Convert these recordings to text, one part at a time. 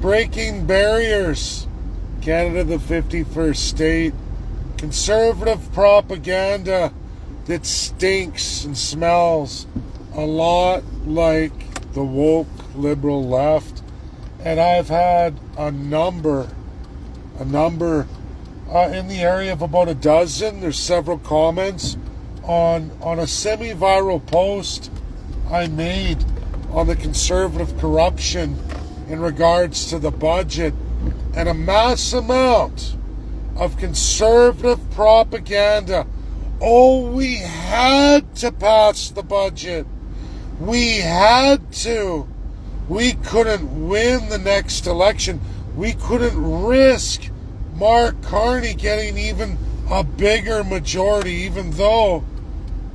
breaking barriers. Canada, the 51st state. Conservative propaganda that stinks and smells a lot like the woke liberal left. And I've had a number in the area of about a dozen. There's several comments on a semi-viral post I made on the conservative corruption in regards to the budget, and a mass amount of conservative propaganda. Oh, we had to pass the budget. We had to. We couldn't win the next election. We couldn't risk Mark Carney getting even a bigger majority, even though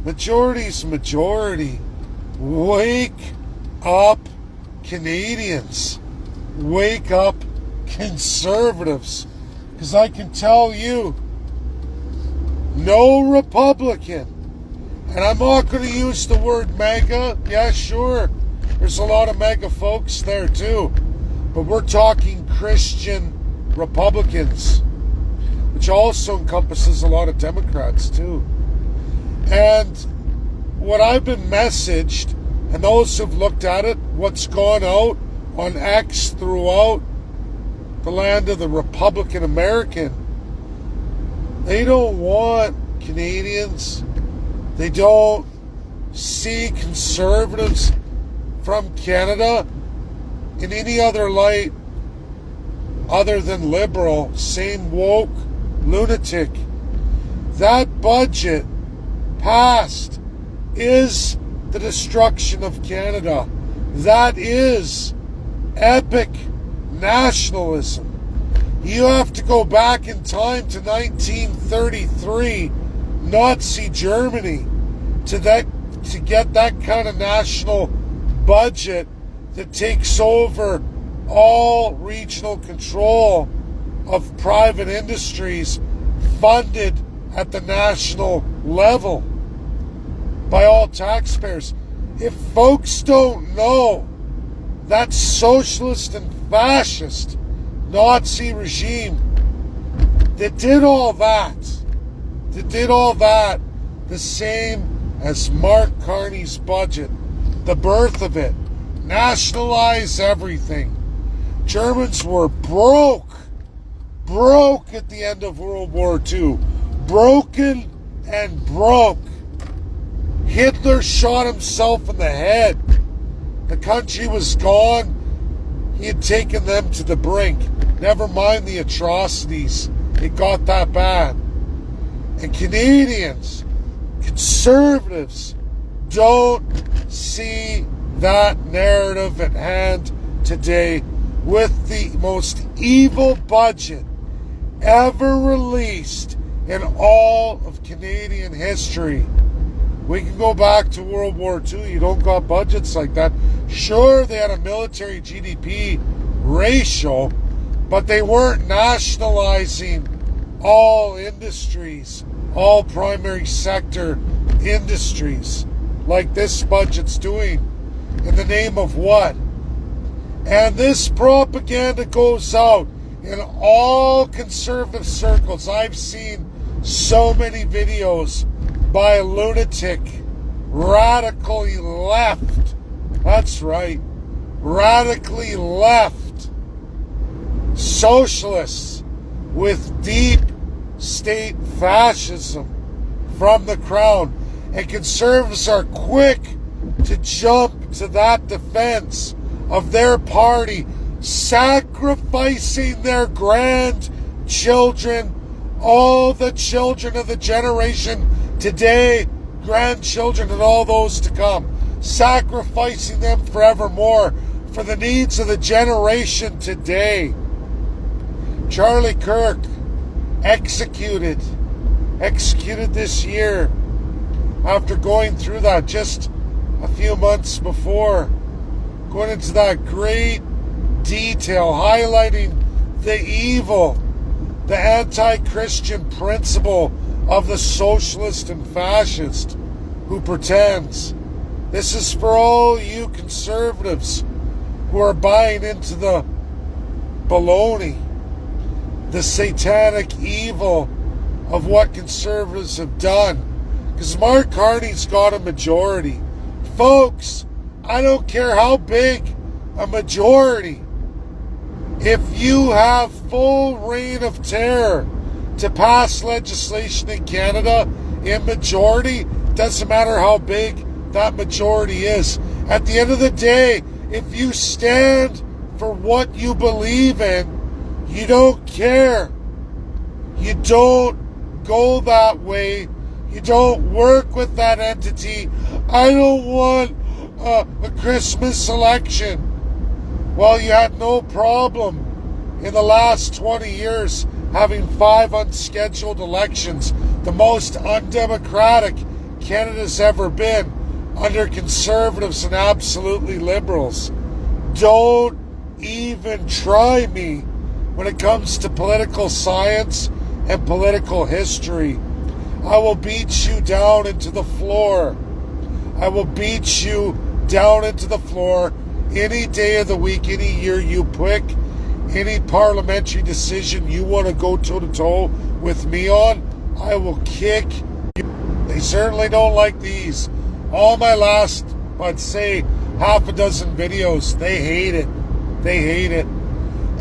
majority's majority. Wake up, Canadians. Wake up, conservatives. Because I can tell you, no Republican, and I'm not going to use the word MAGA. Yeah, sure, there's a lot of MAGA folks there too, but we're talking Christian Republicans, which also encompasses a lot of Democrats too. And what I've been messaged, and those who've looked at it, what's gone out on X throughout the land of the Republican American, they don't want Canadians. They don't see conservatives from Canada in any other light other than liberal, same woke, lunatic. That budget passed is the destruction of Canada. That is epic nationalism. You have to go back in time to 1933, Nazi Germany, to get that kind of national budget that takes over all regional control of private industries funded at the national level by all taxpayers. If folks don't know, that socialist and fascist Nazi regime that did all that, the same as Mark Carney's budget, the birth of it, nationalize everything. Germans were broke at the end of World War II, broken and broke. Hitler shot himself in the head. The country was gone. He had taken them to the brink. Never mind the atrocities. It got that bad. And Canadians, conservatives, don't see that narrative at hand today with the most evil budget ever released in all of Canadian history. We can go back to World War II. You don't got budgets like that. Sure, they had a military GDP ratio, but they weren't nationalizing all industries, all primary sector industries, like this budget's doing. In the name of what? And this propaganda goes out in all conservative circles. I've seen so many videos by a lunatic, radically left. That's right, radically left socialists with deep state fascism from the crown. And conservatives are quick to jump to that defense of their party, sacrificing their grandchildren, all the children of the generation today, grandchildren, and all those to come, sacrificing them forevermore for the needs of the generation today. Charlie Kirk executed this year after going through that just a few months before, going into that great detail, highlighting the evil, the anti-Christian principle of the socialist and fascist who pretends. This is for all you conservatives who are buying into the baloney, the satanic evil of what conservatives have done. Because Mark Carney's got a majority. Folks, I don't care how big a majority. If you have full reign of terror to pass legislation in Canada in majority, doesn't matter how big that majority is. At the end of the day, if you stand for what you believe in, you don't care. You don't go that way. You don't work with that entity. I don't want a Christmas election. Well, you had no problem in the last 20 years having 5 unscheduled elections, the most undemocratic Canada's ever been, under conservatives and absolutely liberals. Don't even try me when it comes to political science and political history. I will beat you down into the floor. I will beat you down into the floor any day of the week, any year you pick, any parliamentary decision you want to go toe-to-toe with me on, I will kick you. They certainly don't like these. All my last, I'd say, half a dozen videos, they hate it. They hate it.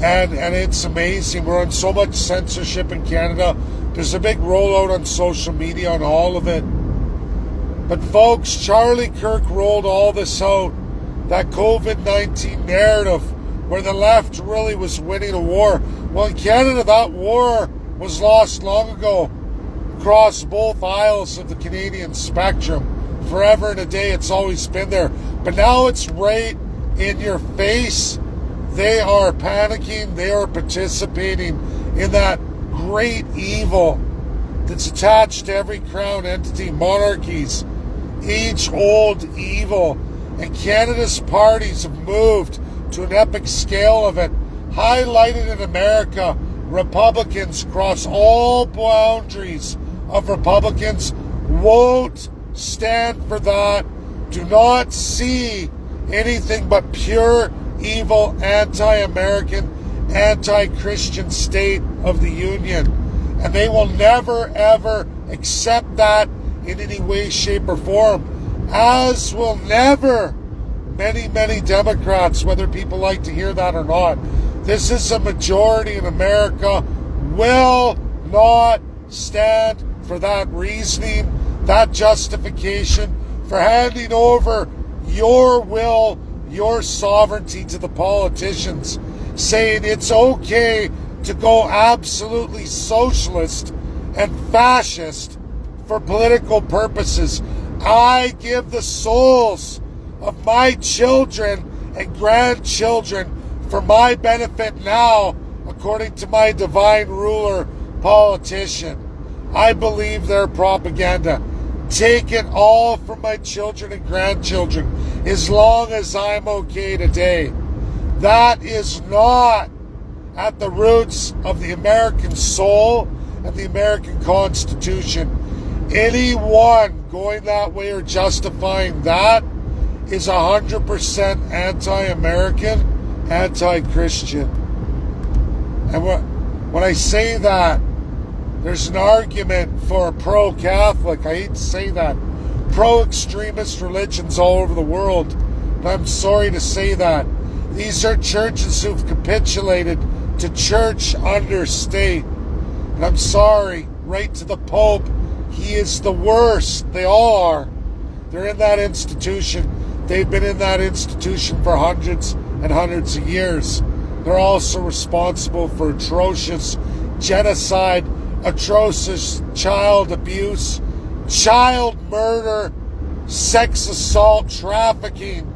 And it's amazing. We're on so much censorship in Canada. There's a big rollout on social media on all of it. But folks, Charlie Kirk rolled all this out. That COVID-19 narrative where the left really was winning a war. Well, in Canada, that war was lost long ago across both aisles of the Canadian spectrum. Forever and a day, it's always been there. But now it's right in your face. They are panicking. They are participating in that great evil that's attached to every crown entity, monarchies, age-old evil. And Canada's parties have moved to an epic scale of it. Highlighted in America, Republicans across all boundaries of Republicans won't stand for that. Do not see anything but pure evil, anti-American, anti-Christian state of the Union. And they will never, ever accept that in any way, shape, or form. As will never many, many Democrats, whether people like to hear that or not. This is a majority in America, will not stand for that reasoning, that justification for handing over your will, your sovereignty to the politicians, saying it's okay to go absolutely socialist and fascist for political purposes. I give the souls of my children and grandchildren for my benefit now, according to my divine ruler politician. I believe their propaganda. Take it all from my children and grandchildren as long as I'm okay today. That is not at the roots of the American soul and the American Constitution. Anyone going that way or justifying that is 100% anti-American, anti-Christian. And when I say that, there's an argument for pro-Catholic, I hate to say that, pro-extremist religions all over the world. And I'm sorry to say that. These are churches who've capitulated to church under state. And I'm sorry, right to the Pope, he is the worst. They all are. They're in that institution. They've been in that institution for hundreds and hundreds of years. They're also responsible for atrocious genocide, atrocious child abuse, child murder, sex assault, trafficking,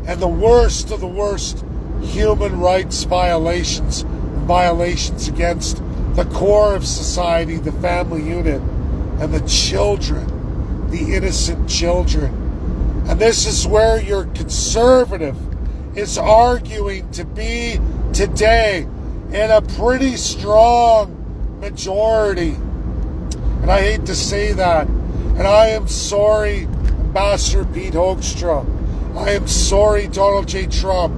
and the worst of the worst human rights violations against the core of society, the family unit, and the children, the innocent children. And this is where your conservative is arguing to be today in a pretty strong majority. And I hate to say that. And I am sorry, Ambassador Pete Hoekstra. I am sorry, Donald J. Trump.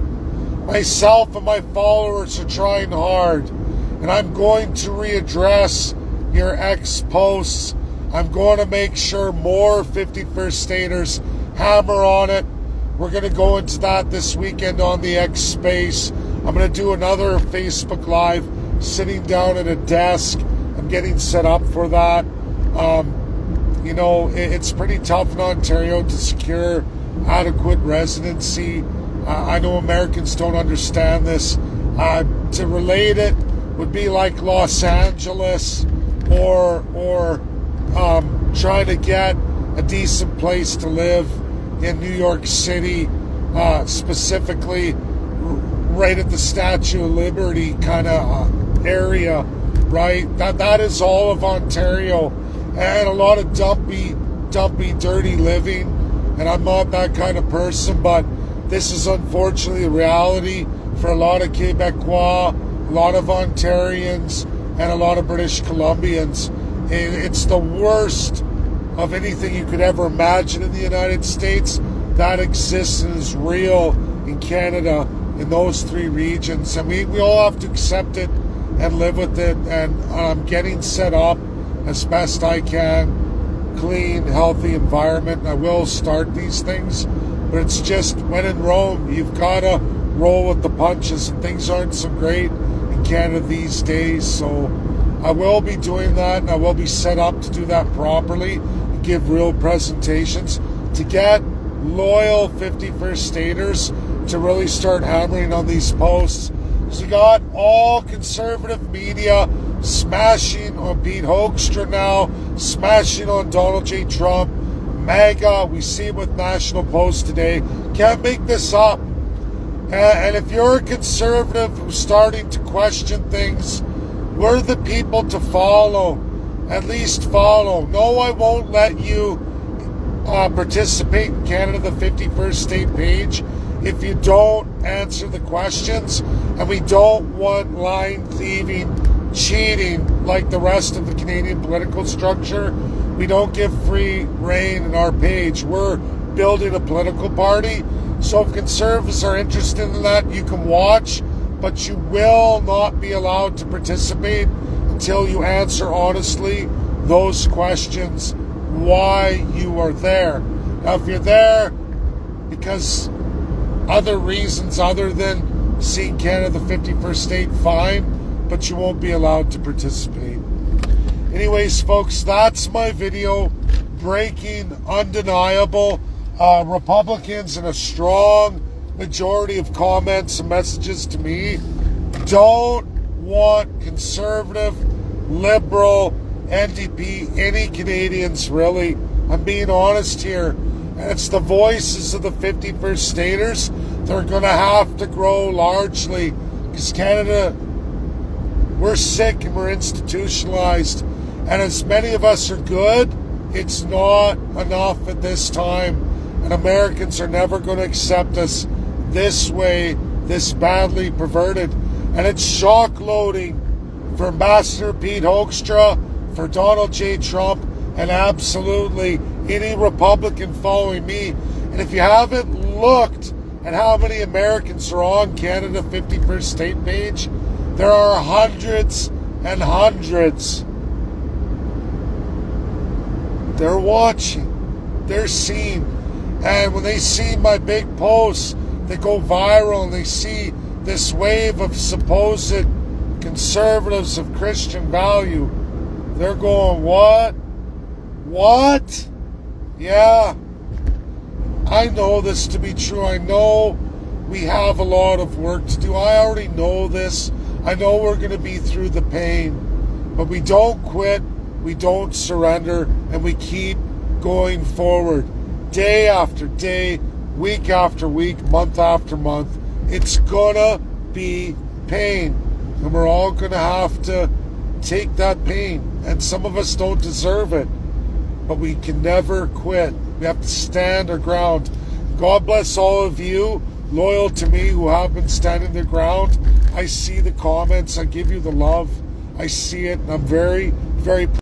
Myself and my followers are trying hard, and I'm going to readdress your X posts. I'm going to make sure more 51st Staters hammer on it. We're going to go into that this weekend on the X Space. I'm going to do another Facebook Live sitting down at a desk. I'm getting set up for that. You know, it's pretty tough in Ontario to secure adequate residency. I know Americans don't understand this. To relate it would be like Los Angeles or trying to get a decent place to live in New York City, specifically right at the Statue of Liberty kind of area, right? That is all of Ontario, and a lot of dumpy, dirty living. And I'm not that kind of person, but this is unfortunately a reality for a lot of Quebecois, a lot of Ontarians, and a lot of British Columbians. It's the worst of anything you could ever imagine in the United States that exists and is real in Canada, in those three regions. And we all have to accept it and live with it. And I'm getting set up as best I can, clean, healthy environment. I will start these things, but it's just when in Rome, you've got to roll with the punches, and things aren't so great in Canada these days. So I will be doing that, and I will be set up to do that properly, and give real presentations to get loyal 51st Staters to really start hammering on these posts. So you got all conservative media smashing on Pete Hoekstra now, smashing on Donald J. Trump, MAGA. We see it with National Post today. Can't make this up. And if you're a conservative who's starting to question things, we're the people to follow. At least follow. No, I won't let you participate in Canada, the 51st State page, if you don't answer the questions. And we don't want line thieving, cheating like the rest of the Canadian political structure. We don't give free rein in our page. We're building a political party. So if conservatives are interested in that, you can watch, but you will not be allowed to participate until you answer honestly those questions, why you are there. Now, if you're there because other reasons other than seeing Canada, the 51st State, fine, but you won't be allowed to participate. Anyways, folks, that's my video. Breaking, undeniable. Republicans, in a strong majority of comments and messages to me, don't want conservative, liberal, NDP, any Canadians really. I'm being honest here. And it's the voices of the 51st Staters. They're going to have to grow largely because Canada, we're sick and we're institutionalized. And as many of us are good, it's not enough at this time. And Americans are never going to accept us this way, this badly perverted. And it's shock loading for Ambassador Pete Hoekstra, for Donald J. Trump, and absolutely any Republican following me. And if you haven't looked at how many Americans are on Canada 51st State page, there are hundreds and hundreds. They're watching. They're seeing. And when they see my big posts, they go viral, and they see this wave of supposed conservatives of Christian value. They're going, what? What? Yeah. I know this to be true. I know we have a lot of work to do. I already know this. I know we're going to be through the pain. But we don't quit. We don't surrender. And we keep going forward. Day after day, week after week, month after month. It's gonna be pain. And we're all gonna have to take that pain. And some of us don't deserve it. But we can never quit. We have to stand our ground. God bless all of you loyal to me who have been standing their ground. I see the comments. I give you the love. I see it. And I'm very, very proud.